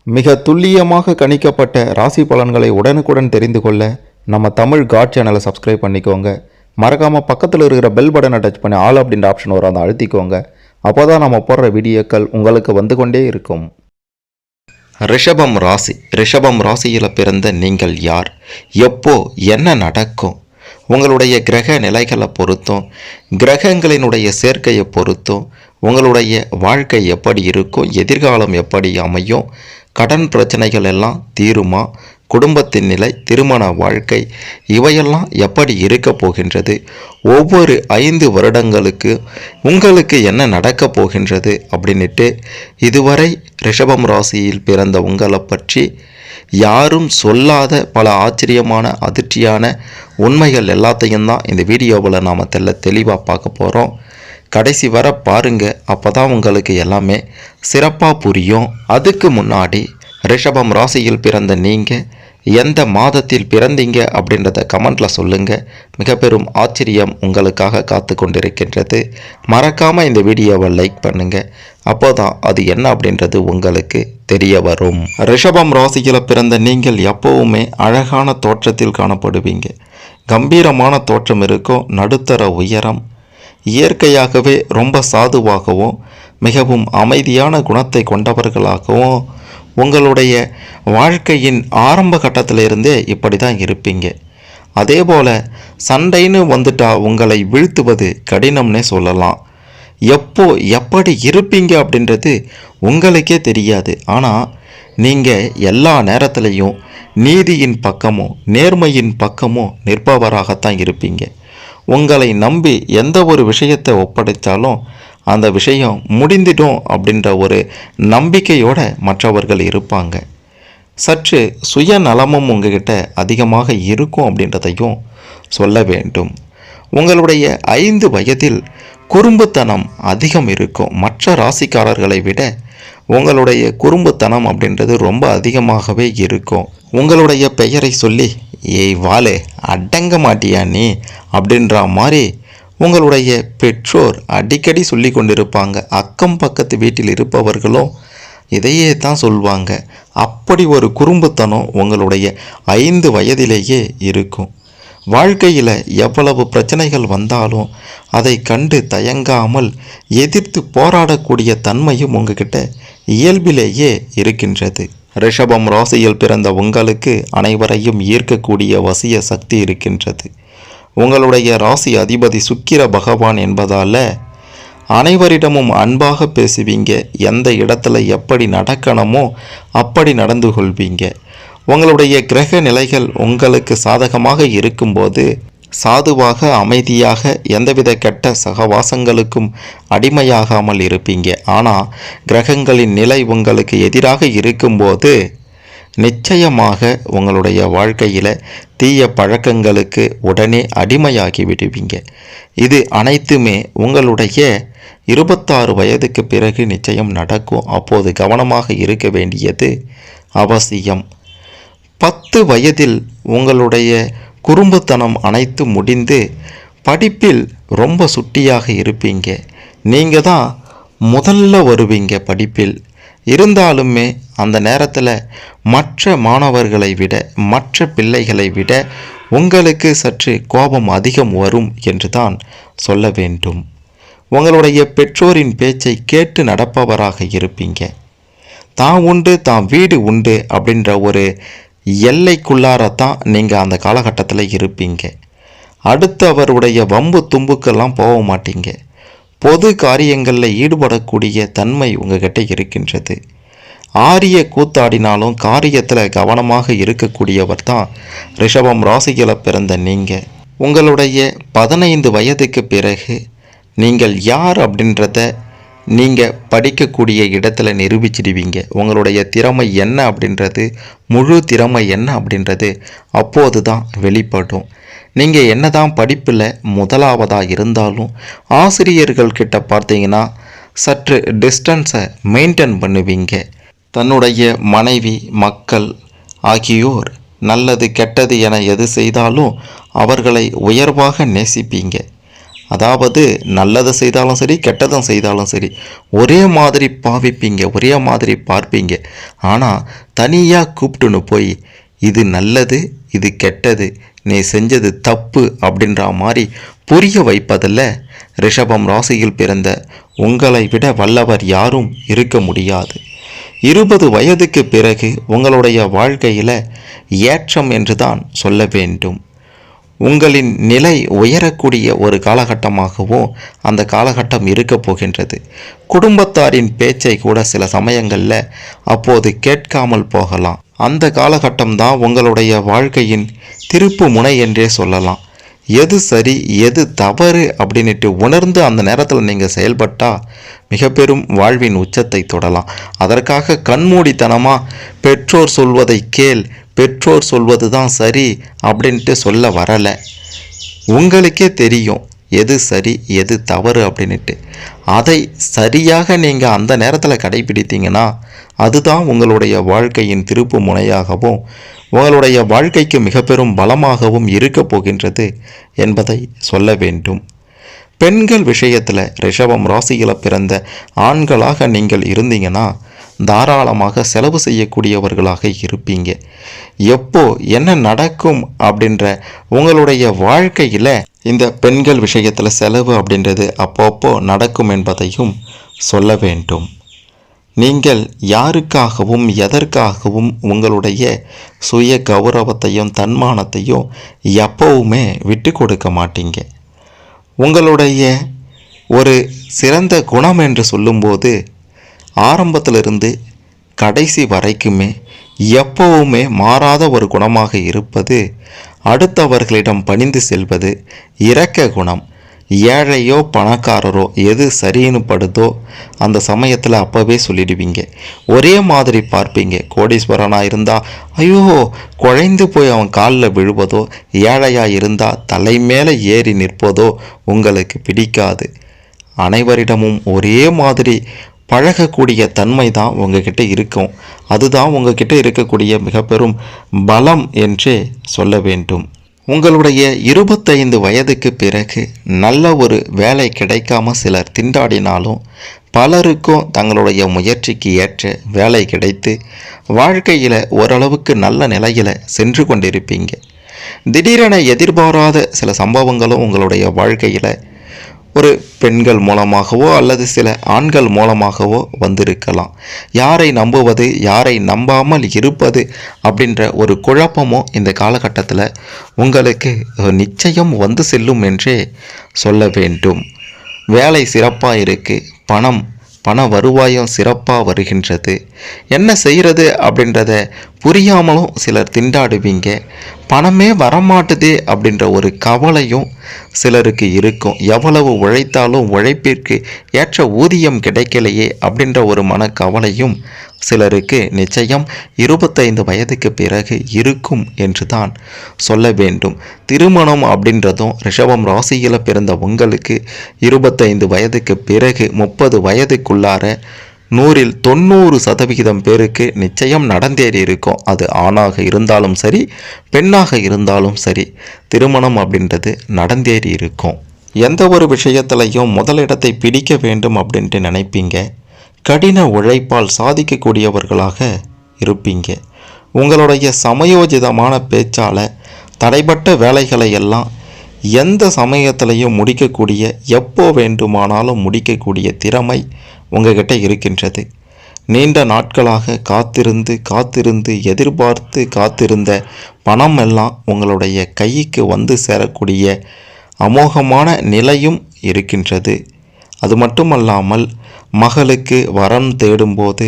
மிக துல்லியமாக கணிக்கப்பட்ட ராசி பலன்களை உடனுக்குடன் தெரிந்து கொள்ள நம்ம தமிழ் காட் சேனலை சப்ஸ்கிரைப் பண்ணிக்கோங்க. மறக்காமல் பக்கத்தில் இருக்கிற பெல் பட்டனை டச் பண்ணி ஆல் அப்படின்ற ஆப்ஷன் வரும், அதை அழுத்திக்கோங்க. அப்போ தான் நம்ம போடுற வீடியோக்கள் உங்களுக்கு வந்து கொண்டே இருக்கும். ரிஷபம் ராசி. ரிஷபம் ராசியில் பிறந்த நீங்கள் யார்? எப்போ என்ன நடக்கும்? உங்களுடைய கிரக நிலைகளை பொறுத்தும் கிரகங்களினுடைய சேர்க்கையை பொறுத்தும் உங்களுடைய வாழ்க்கை எப்படி இருக்கும், எதிர்காலம் எப்படி அமையும், கடன் பிரச்சனைகள் எல்லாம் தீருமா, குடும்பத்தின் நிலை, திருமண வாழ்க்கை இவையெல்லாம் எப்படி இருக்க போகின்றது, ஒவ்வொரு 5 வருடங்களுக்கு உங்களுக்கு என்ன நடக்க போகின்றது அப்படின்ட்டு இதுவரை ரிஷபம் ராசியில் பிறந்த உங்களை பற்றி யாரும் சொல்லாத பல ஆச்சரியமான அதிர்ச்சியான உண்மைகள் எல்லாத்தையும் தான் இந்த வீடியோவில் நாம் தெளிவாக பார்க்க போகிறோம். கடைசி வர பாருங்க, அப்போ தான் உங்களுக்கு எல்லாமே சிறப்பாக புரியும். அதுக்கு முன்னாடி ரிஷபம் ராசியில் பிறந்த நீங்கள் எந்த மாதத்தில் பிறந்தீங்க அப்படின்றத கமெண்டில் சொல்லுங்கள். மிக பெரும் ஆச்சரியம் உங்களுக்காக காத்து கொண்டிருக்கின்றது. மறக்காமல் இந்த வீடியோவை லைக் பண்ணுங்கள். அப்போ தான் அது என்ன அப்படின்றது உங்களுக்கு தெரிய வரும். ரிஷபம் ராசியில் பிறந்த நீங்கள் எப்போவுமே அழகான தோற்றத்தில் காணப்படுவீங்க. கம்பீரமான தோற்றம் இருக்கும். நடுத்தர உயரம். இயற்கையாகவே ரொம்ப சாதுவாகவும் மிகவும் அமைதியான குணத்தை கொண்டவர்களாகவும் உங்களுடைய வாழ்க்கையின் ஆரம்ப கட்டத்திலிருந்தே இப்படி தான் இருப்பீங்க. அதே போல் சண்டைன்னு வந்துட்டா உங்களை வீழ்த்துவது கடினம்னே சொல்லலாம். எப்போ எப்படி இருப்பீங்க அப்படின்றது உங்களுக்கே தெரியாது. ஆனால் நீங்கள் எல்லா நேரத்துலையும் நீதியின் பக்கமோ நேர்மையின் பக்கமோ நிற்பவராகத்தான் இருப்பீங்க. உங்களை நம்பி எந்த ஒரு விஷயத்தை ஒப்படைத்தாலும் அந்த விஷயம் முடிந்துடும் அப்படின்ற ஒரு நம்பிக்கையோட மற்றவர்கள் இருப்பாங்க. சற்று சுயநலமும் உங்ககிட்ட அதிகமாக இருக்கும் அப்படின்றதையும் சொல்ல வேண்டும். உங்களுடைய 5 வயதில் குறும்புத்தனம் அதிகம் இருக்கும். மற்ற ராசிக்காரர்களை விட உங்களுடைய குறும்புத்தனம் அப்படின்றது ரொம்ப அதிகமாகவே இருக்கும். உங்களுடைய பெயரை சொல்லி ஏய் வாலே அடங்க மாட்டியா நீ அப்படின்ற மாதிரி உங்களுடைய பெற்றோர் அடிக்கடி சொல்லி கொண்டிருப்பாங்க. அக்கம் பக்கத்து வீட்டில் இருப்பவர்களும் இதையே தான் சொல்வாங்க. அப்படி ஒரு குறும்புத்தனம் உங்களுடைய 5 வயதிலேயே இருக்கும். வாழ்க்கையில் எவ்வளவு பிரச்சனைகள் வந்தாலும் அதை கண்டு தயங்காமல் எதிர்த்து போராடக்கூடிய தன்மையும் உங்ககிட்ட இயல்பிலேயே இருக்கின்றது. ரிஷபம் ராசியில் பிறந்த உங்களுக்கு அனைவரையும் ஈர்க்கக்கூடிய வசிய சக்தி இருக்கின்றது. உங்களுடைய ராசி அதிபதி சுக்கிர பகவான் என்பதால் அனைவரிடமும் அன்பாக பேசுவீங்க. எந்த இடத்துல எப்படி நடக்கணுமோ அப்படி நடந்து கொள்வீங்க. உங்களுடைய கிரக நிலைகள் உங்களுக்கு சாதகமாக இருக்கும்போது சாதுவாக அமைதியாக எந்தவித கெட்ட சகவாசங்களுக்கும் அடிமையாகாமல் இருப்பீங்க. ஆனால் கிரகங்களின் நிலை உங்களுக்கு எதிராக இருக்கும்போது நிச்சயமாக உங்களுடைய வாழ்க்கையில் தீய பழக்கங்களுக்கு உடனே அடிமையாகி விடுவீங்க. இது அனைத்துமே உங்களுடைய 26 வயதுக்கு பிறகு நிச்சயம் நடக்கும். அப்போது கவனமாக இருக்க வேண்டியது அவசியம். 10 வயதில் உங்களுடைய குறும்புத்தனம் அனைத்து முடிந்து படிப்பில் ரொம்ப சுட்டியாக இருப்பீங்க. நீங்கள் தான் முதல்ல வருவீங்க படிப்பில். இருந்தாலுமே அந்த நேரத்தில் மற்ற மாணவர்களை விட மற்ற பிள்ளைகளை விட உங்களுக்கு சற்று கோபம் அதிகம் வரும் என்று தான் சொல்ல வேண்டும். உங்களுடைய பெற்றோரின் பேச்சை கேட்டு நடப்பவராக இருப்பீங்க. தான் உண்டு தான் வீடு உண்டு அப்படின்ற ஒரு எல்லைக்குள்ளாரத்தான் நீங்கள் அந்த காலகட்டத்தில் இருப்பீங்க. அடுத்தவருடைய வம்பு தும்புக்கெல்லாம் போக மாட்டீங்க. பொது காரியங்களில் ஈடுபடக்கூடிய தன்மை உங்ககிட்ட இருக்கின்றது. ஆரிய கூத்தாடினாலும் காரியத்தில் கவனமாக இருக்கக்கூடியவர் தான் ரிஷபம் ராசியில் பிறந்த நீங்கள். உங்களுடைய 15 வயதுக்கு பிறகு நீங்கள் யார் அப்படின்றத நீங்கள் படிக்கக்கூடிய இடத்துல நிரூபிச்சிடுவீங்க. உங்களுடைய திறமை என்ன அப்படின்றது, முழு திறமை என்ன அப்படின்றது அப்போது தான் வெளிப்படும். நீங்கள் என்ன தான் படிப்பில் முதலாவதாக இருந்தாலும் ஆசிரியர்கள் கிட்ட பார்த்தீங்கன்னா சற்று டிஸ்டன்ஸை மெயின்டைன் பண்ணுவீங்க. தன்னுடைய மனைவி மக்கள் ஆகியோர் நல்லது கெட்டது என எது செய்தாலும் அவர்களை உயர்வாக நேசிப்பீங்க. அதாவது நல்லதை செய்தாலும் சரி கெட்டதும் செய்தாலும் சரி ஒரே மாதிரி பாவிப்பீங்க, ஒரே மாதிரி பார்ப்பீங்க. ஆனால் தனியாக கூப்பிட்டுன்னு போய் இது நல்லது இது கெட்டது நீ செஞ்சது தப்பு அப்படின்ற மாதிரி புரிய வைப்பதில் ரிஷபம் ராசியில் பிறந்த உங்களை விட வல்லவர் யாரும் இருக்க முடியாது. 20 வயதுக்கு பிறகு உங்களுடைய வாழ்க்கையில் ஏற்றம் என்று தான் சொல்ல வேண்டும். உங்களின் நிலை உயரக்கூடிய ஒரு காலகட்டமாகவும் அந்த காலகட்டம் இருக்க போகின்றது. குடும்பத்தாரின் பேச்சை கூட சில சமயங்களில் அப்போது கேட்காமல் போகலாம். அந்த காலகட்டம் தான் உங்களுடைய வாழ்க்கையின் திருப்பு முனை என்றே சொல்லலாம். எது சரி எது தவறு அப்படின்ட்டு உணர்ந்து அந்த நேரத்தில் நீங்கள் செயல்பட்டால் மிக பெரும் வாழ்வின் உச்சத்தை தொடலாம். அதற்காக கண்மூடித்தனமாக பெற்றோர் சொல்வதை கேள், பெற்றோர் சொல்வது தான் சரி அப்படின்ட்டு சொல்ல வரலை. உங்களுக்கே தெரியும் எது சரி எது தவறு அப்படின்ட்டு. அதை சரியாக நீங்கள் அந்த நேரத்தில் கடைபிடித்தீங்கன்னா அதுதான் உங்களுடைய வாழ்க்கையின் திருப்பு முனையாகவும் உங்களுடைய வாழ்க்கைக்கு மிக பெரும் பலமாகவும் இருக்க போகின்றது என்பதை சொல்ல வேண்டும். பெண்கள் விஷயத்தில் ரிஷபம் ராசியில் பிறந்த ஆண்களாக நீங்கள் இருந்தீங்கன்னா தாராளமாக செலவு செய்யக்கூடியவர்களாக இருப்பீங்க. எப்போ என்ன நடக்கும் அப்படின்ற உங்களுடைய வாழ்க்கையில் இந்த பெண்கள் விஷயத்தில் செலவு அப்படின்றது அப்பப்போ நடக்கும் என்பதையும் சொல்ல வேண்டும். நீங்கள் யாருக்காகவும் எதற்காகவும் உங்களுடைய சுய கௌரவத்தையும் தன்மானத்தையும் எப்பவுமே விட்டு கொடுக்க மாட்டீங்க. உங்களுடைய ஒரு சிறந்த குணம் என்று சொல்லும்போது ஆரம்பத்திலிருந்து கடைசி வரைக்குமே எப்பவுமே மாறாத ஒரு குணமாக இருப்பது அடுத்தவர்களிடம் பணிந்து செல்வது, இரக்க குணம். ஏழையோ பணக்காரரோ எது சரின்னு படுதோ அந்த சமயத்தில் அப்போவே சொல்லிடுவீங்க. ஒரே மாதிரி பார்ப்பீங்க. கோடீஸ்வரனாக இருந்தால் ஐயோ குழைந்து போய் அவன் காலில் விழுவதோ, ஏழையாக இருந்தால் தலை மேலே ஏறி நிற்பதோ உங்களுக்கு பிடிக்காது. அனைவரிடமும் ஒரே மாதிரி பழகக்கூடிய தன்மை தான் உங்ககிட்ட இருக்கும். அதுதான் உங்ககிட்ட இருக்கக்கூடிய மிக பெரும் பலம் என்றே சொல்ல வேண்டும். உங்களுடைய 25 வயதுக்கு பிறகு நல்ல ஒரு வேலை கிடைக்காம சிலர் திண்டாடினாலும் பலருக்கும் தங்களுடைய முயற்சிக்கு ஏற்ற வேலை கிடைத்து வாழ்க்கையில் ஓரளவுக்கு நல்ல நிலையில் சென்று கொண்டிருப்பீங்க. திடீரென எதிர்பாராத சில சம்பவங்களும் உங்களுடைய வாழ்க்கையில் ஒரு பெண்கள் மூலமாகவோ அல்லது சில ஆண்கள் மூலமாகவோ வந்திருக்கலாம். யாரை நம்புவது யாரை நம்பாமல் இருப்பது அப்படின்ற ஒரு குழப்பமும் இந்த காலகட்டத்தில் உங்களுக்கு நிச்சயம் வந்து செல்லும் என்றே சொல்ல வேண்டும். வேலை சிறப்பாக இருக்குது, பண வருவாயும் சிறப்பாக வருகின்றது. என்ன செய்கிறது அப்படின்றத புரியாமலும் சிலர் திண்டாடுவீங்க. பணமே வரமாட்டுதே அப்படின்ற ஒரு கவலையும் சிலருக்கு இருக்கும். எவ்வளவு உழைத்தாலும் உழைப்பிற்கு ஏற்ற ஊதியம் கிடைக்கலையே அப்படின்ற ஒரு மனக்கவலையும் சிலருக்கு நிச்சயம் 25 வயதுக்கு பிறகு இருக்கும் என்று தான் சொல்ல வேண்டும். திருமணம் அப்படின்றதும் ரிஷபம் ராசியில் பிறந்த உங்களுக்கு 25 வயதுக்கு பிறகு 30 வயதுக்குள்ளார 100ல் 90% பேருக்கு நிச்சயம் நடந்தேறி இருக்கும். அது ஆணாக இருந்தாலும் சரி பெண்ணாக இருந்தாலும் சரி திருமணம் அப்படின்றது நடந்தேறி இருக்கும். எந்த ஒரு விஷயத்திலையும் முதலிடத்தை பிடிக்க வேண்டும் அப்படின்ட்டு நினைப்பீங்க. கடின உழைப்பால் சாதிக்கக்கூடியவர்களாக இருப்பீங்க. உங்களுடைய சமயோஜிதமான பேச்சால் தடைப்பட்ட வேலைகளை எல்லாம் எந்த சமயத்திலையும் முடிக்கக்கூடிய, எப்போ வேண்டுமானாலும் முடிக்கக்கூடிய திறமை உங்ககிட்ட இருக்கின்றது. நீண்ட நாட்களாக காத்திருந்து எதிர்பார்த்து காத்திருந்த பணம் எல்லாம் உங்களுடைய கைக்கு வந்து சேரக்கூடிய அமோகமான நிலையும் இருக்கின்றது. அது மட்டுமல்லாமல் மகளுக்கு வரன் தேடும்போது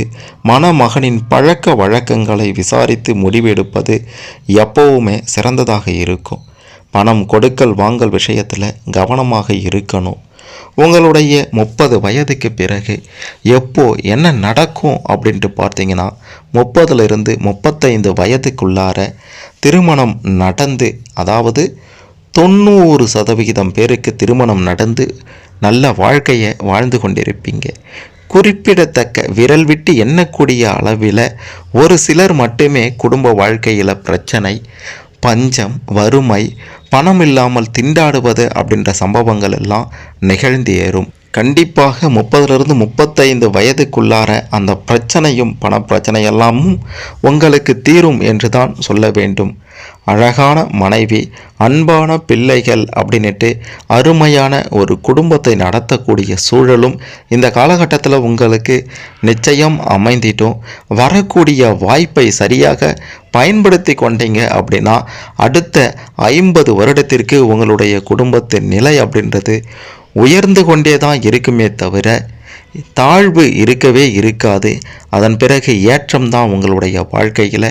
மணமகனின் பழக்க வழக்கங்களை விசாரித்து முடிவெடுப்பது எப்போவுமே சிறந்ததாக இருக்கும். பணம் கொடுக்கல் வாங்கல் விஷயத்தில் கவனமாக இருக்கணும். உங்களுடைய 30 வயதுக்கு பிறகு எப்போ என்ன நடக்கும் அப்படின்ட்டு பார்த்தீங்கன்னா 30லிருந்து 35 வயதுக்குள்ளார திருமணம் நடந்து, அதாவது 90% பேருக்கு திருமணம் நடந்து நல்ல வாழ்க்கையை வாழ்ந்து கொண்டிருப்பீங்க. குறிப்பிடத்தக்க விரல் விட்டு எண்ணக்கூடிய அளவில் ஒரு சிலர் மட்டுமே குடும்ப வாழ்க்கையில் பிரச்சனை, பஞ்சம், வறுமை, பணம் இல்லாமல் திண்டாடுவது அப்படின்ற சம்பவங்கள் எல்லாம் நிகழ்ந்தேறும். கண்டிப்பாக 30லிருந்து 35 வயதுக்குள்ளார அந்த பிரச்சனையும் பணப்பிரச்சனை எல்லாமும் உங்களுக்கு தீரும் என்று தான் சொல்ல வேண்டும். அழகான மனைவி, அன்பான பிள்ளைகள் அப்படின்ட்டு அருமையான ஒரு குடும்பத்தை நடத்தக்கூடிய சூழலும் இந்த காலகட்டத்தில் உங்களுக்கு நிச்சயம் அமைந்திட்டும். வரக்கூடிய வாய்ப்பை சரியாக பயன்படுத்தி கொண்டீங்க அப்படின்னா அடுத்த 50 வருடத்திற்கு உங்களுடைய குடும்பத்தின் நிலை அப்படின்றது உயர்ந்து கொண்டே தான் இருக்குமே தவிர தாழ்வு இருக்கவே இருக்காது. அதன் பிறகு ஏற்றம்தான் உங்களுடைய வாழ்க்கையில்.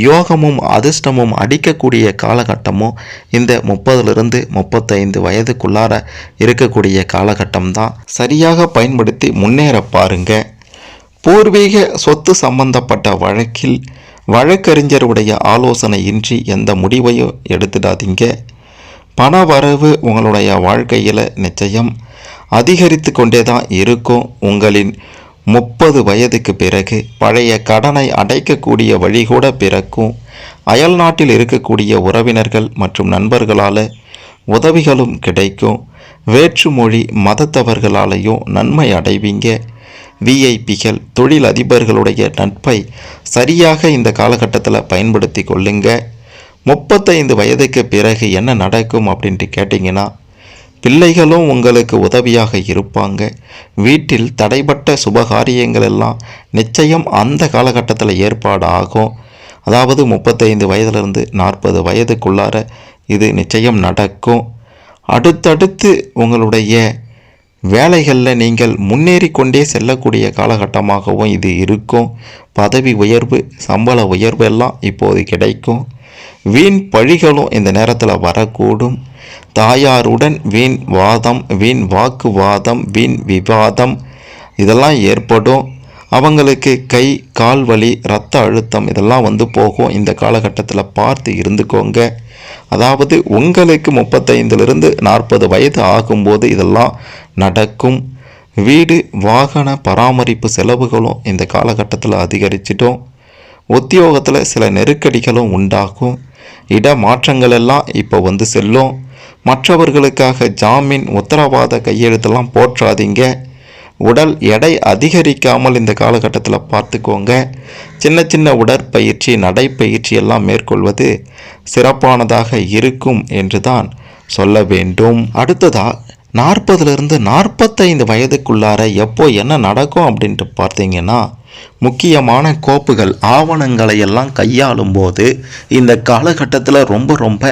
யோகமும் அதிர்ஷ்டமும் அடிக்கக்கூடிய காலகட்டமும் இந்த 30லிருந்து 35 வயதுக்குள்ளார இருக்கக்கூடிய காலகட்டம் தான். சரியாக பயன்படுத்தி முன்னேற பாருங்க. பூர்வீக சொத்து சம்பந்தப்பட்ட வழக்கில் வழக்கறிஞருடைய ஆலோசனையின்றி எந்த முடிவையும் எடுத்துடாதீங்க. பண வரவு உங்களுடைய வாழ்க்கையில் நிச்சயம் அதிகரித்து கொண்டே தான் இருக்கும். உங்களின் 30 வயதுக்கு பிறகு பழைய கடனை அடைக்கக்கூடிய வழி கூட பிறக்கும். அயல் நாட்டில் இருக்கக்கூடிய உறவினர்கள் மற்றும் நண்பர்களால் உதவிகளும் கிடைக்கும். வேற்றுமொழி மதத்தவர்களாலேயும் நன்மை அடைவீங்க. விஐபிகள், தொழில் அதிபர்களுடைய நட்பை சரியாக இந்த காலகட்டத்தில் பயன்படுத்தி கொள்ளுங்க. 35 வயதுக்கு பிறகு என்ன நடக்கும் அப்படின்ட்டு கேட்டிங்கன்னா, பிள்ளைகளும் உங்களுக்கு உதவியாக இருப்பாங்க. வீட்டில் தடைப்பட்ட சுபகாரியங்கள் எல்லாம் நிச்சயம் அந்த காலகட்டத்தில் ஏற்பாடு ஆகும். அதாவது 35 வயதிலிருந்து 40 வயதுக்குள்ளார இது நிச்சயம் நடக்கும். அடுத்தடுத்து உங்களுடைய வேலைகளில் நீங்கள் முன்னேறி கொண்டே செல்லக்கூடிய காலகட்டமாகவும் இது இருக்கும். பதவி உயர்வு, சம்பள உயர்வு எல்லாம் இப்போது கிடைக்கும். வீண் பழிகளும் இந்த நேரத்தில் வரக்கூடும். தாயாருடன் வீண் வாதம், வீண் வாக்குவாதம், வீண் விவாதம் இதெல்லாம் ஏற்படும். அவங்களுக்கு கை கால் வலி, இரத்த அழுத்தம் இதெல்லாம் வந்து போகும். இந்த காலகட்டத்தில் பார்த்து இருந்துக்கோங்க. அதாவது உங்களுக்கு 35லிருந்து 40 வயது ஆகும்போது இதெல்லாம் நடக்கும். வீடு வாகன பராமரிப்பு செலவுகளும் இந்த காலகட்டத்தில் அதிகரிச்சிட்டோம். உத்தியோகத்தில் சில நெருக்கடிகளும் உண்டாகும். இடமாற்றங்கள் எல்லாம் இப்போ வந்து செல்லும். மற்றவர்களுக்காக ஜாமீன், உத்தரவாத கையெழுத்தெல்லாம் போற்றாதீங்க. உடல் எடை அதிகரிக்காமல் இந்த காலகட்டத்தில் பார்த்துக்கோங்க. சின்ன சின்ன உடற்பயிற்சி, நடைப்பயிற்சி எல்லாம் மேற்கொள்வது சிறப்பானதாக இருக்கும் என்று தான் சொல்ல வேண்டும். அடுத்ததாக 40லிருந்து 45 வயதுக்குள்ளார எப்போ என்ன நடக்கும் அப்படின்ட்டு பார்த்தீங்கன்னா, முக்கியமான கோப்புகள், ஆவணங்களை எல்லாம் கையாளும் போது இந்த காலகட்டத்தில் ரொம்ப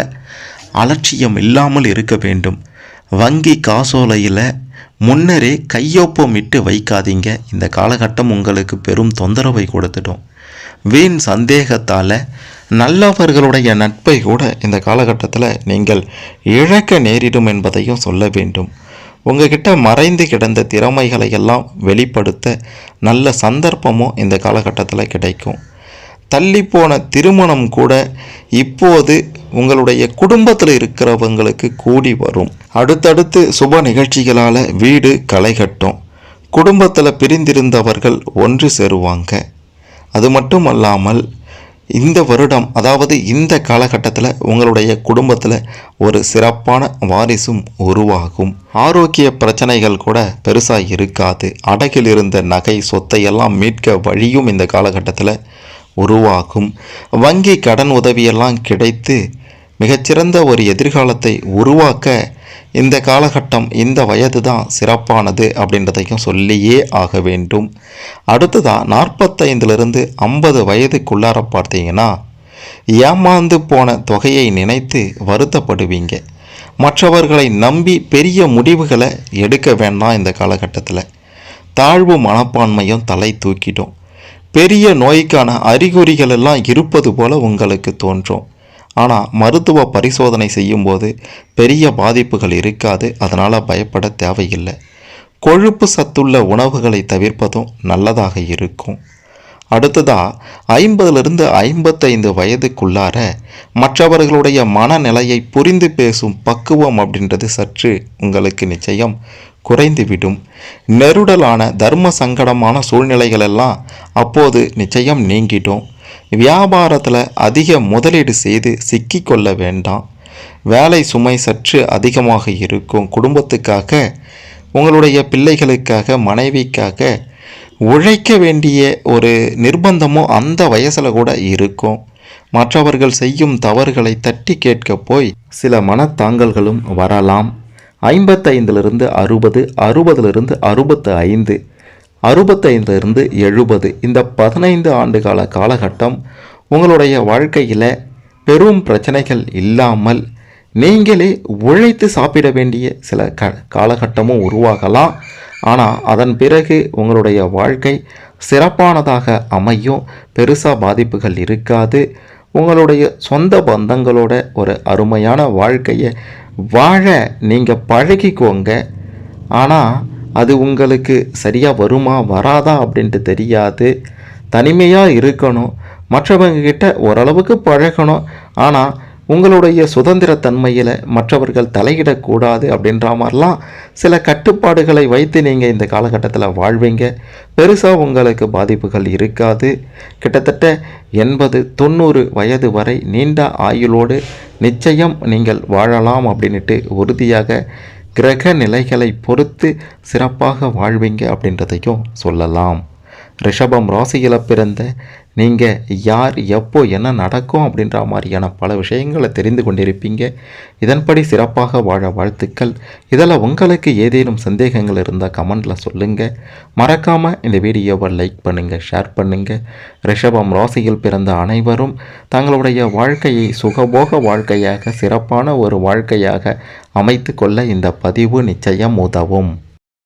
அலட்சியம் இல்லாமல் இருக்க வேண்டும். வங்கி காசோலையில் முன்னரே கையொப்பமிட்டு வைக்காதீங்க. இந்த காலகட்டம் உங்களுக்கு பெரும் தொந்தரவை கொடுத்துடும். வீண் சந்தேகத்தால் நல்லவர்களுடைய நட்பை கூட இந்த காலகட்டத்தில் நீங்கள் இழக்க நேரிடும் என்பதையும் சொல்ல வேண்டும். உங்ககிட்ட மறைந்து கிடந்த திறமைகளை எல்லாம் வெளிப்படுத்த நல்ல சந்தர்ப்பமும் இந்த காலகட்டத்தில் கிடைக்கும். தள்ளிப்போன திருமணம் கூட இப்போது உங்களுடைய குடும்பத்தில் இருக்கிறவங்களுக்கு கூடி வரும். அடுத்தடுத்து சுப நிகழ்ச்சிகளால் வீடு களை கட்டும். குடும்பத்தில் பிரிந்திருந்தவர்கள் ஒன்று சேருவாங்க. அது மட்டும் அல்லாமல் இந்த வருடம், அதாவது இந்த காலகட்டத்தில் உங்களுடைய குடும்பத்தில் ஒரு சிறப்பான வாரிசும் உருவாகும். ஆரோக்கிய பிரச்சனைகள் கூட பெருசாக இருக்காது. அடகில் இருந்த நகை சொத்தை எல்லாம் மீட்க வழியும் இந்த காலகட்டத்தில் உருவாகும். வங்கி கடன் உதவியெல்லாம் கிடைத்து மிகச்சிறந்த ஒரு எதிர்காலத்தை உருவாக்க இந்த காலகட்டம், இந்த வயது தான் சிறப்பானது அப்படின்றதையும் சொல்லியே ஆக வேண்டும். அடுத்ததாக 45லிருந்து 50 வயதுக்குள்ளார பார்த்தீங்கன்னா, ஏமாந்து போன தொகையை நினைத்து வருத்தப்படுவீங்க. மற்றவர்களை நம்பி பெரிய முடிவுகளை எடுக்க வேண்டாம். இந்த காலகட்டத்தில் தாழ்வு மனப்பான்மையும் தலை தூக்கிடும். பெரிய நோய்க்கான அறிகுறிகள் எல்லாம் இருப்பது போல உங்களுக்கு தோன்றும். ஆனால் மருத்துவ பரிசோதனை செய்யும்போது பெரிய பாதிப்புகள் இருக்காது. அதனால் பயப்பட தேவையில்லை. கொழுப்பு சத்துள்ள உணவுகளை தவிர்ப்பதும் நல்லதாக இருக்கும். அடுத்ததாக 50லிருந்து 55 வயதுக்குள்ளார மற்றவர்களுடைய மனநிலையை புரிந்து பேசும் பக்குவம் அப்படின்றது சற்று உங்களுக்கு நிச்சயம் குறைந்துவிடும். நெருடலான தர்ம சங்கடமான சூழ்நிலைகள் எல்லாம் அப்போது நிச்சயம் நீங்கிடும். வியாபாரத்தில் அதிக முதலீடு செய்து சிக்கிக்கொள்ள வேண்டாம். வேலை சுமை சற்று அதிகமாக இருக்கும். குடும்பத்துக்காக, உங்களுடைய பிள்ளைகளுக்காக, மனைவிக்காக உழைக்க வேண்டிய ஒரு நிர்பந்தமும் அந்த வயசில் கூட இருக்கும். மற்றவர்கள் செய்யும் தவறுகளை தட்டி கேட்க போய் சில மனத்தாங்கல்களும் வரலாம். 55லிருந்து 60, 60லிருந்து 65, 65லிருந்து 70, இந்த 15 ஆண்டுகால காலகட்டம் உங்களுடைய வாழ்க்கையில் பெரும் பிரச்சனைகள் இல்லாமல் நீங்களே உழைத்து சாப்பிட வேண்டிய சில காலகட்டமும் உருவாகலாம். ஆனால் அதன் பிறகு உங்களுடைய வாழ்க்கை சிறப்பானதாக அமையும். பெருசாக பாதிப்புகள் இருக்காது. உங்களுடைய சொந்த பந்தங்களோட ஒரு அருமையான வாழ்க்கையை வாழ நீங்கள் பழகிக்கோங்க. ஆனால் அது உங்களுக்கு சரியாக வருமா வராதா அப்படின்ட்டு தெரியாது. தனிமையாக இருக்கணும், மற்றவங்க கிட்ட ஓரளவுக்கு பழகணும். ஆனால் உங்களுடைய சுதந்திரத்தன்மையில் மற்றவர்கள் தலையிடக்கூடாது அப்படின்ற மாதிரிலாம் சில கட்டுப்பாடுகளை வைத்து நீங்கள் இந்த காலகட்டத்தில் வாழ்வீங்க. பெருசாக உங்களுக்கு பாதிப்புகள் இருக்காது. கிட்டத்தட்ட 80, 90 வயது வரை நீண்ட ஆயுளோடு நிச்சயம் நீங்கள் வாழலாம் அப்படின்ட்டு உறுதியாக கிரக நிலைகளை பொறுத்து சிறப்பாக வாழ்வீங்க அப்படின்றதையும் சொல்லலாம். ரிஷபம் ராசியில் பிறந்த நீங்கள் யார், எப்போ, என்ன நடக்கும் அப்படின்ற மாதிரியான பல விஷயங்களை தெரிந்து கொண்டிருப்பீங்க. இதன்படி சிறப்பாக வாழ வாழ்த்துக்கள். இதில் உங்களுக்கு ஏதேனும் சந்தேகங்கள் இருந்தால் கமெண்டில் சொல்லுங்கள். மறக்காமல் இந்த வீடியோவை லைக் பண்ணுங்கள், ஷேர் பண்ணுங்கள். ரிஷபம் ராசியில் பிறந்த அனைவரும் தங்களுடைய வாழ்க்கையை சுகபோக வாழ்க்கையாக, சிறப்பான ஒரு வாழ்க்கையாக அமைத்து கொள்ள இந்த பதிவு நிச்சயம் உதவும்.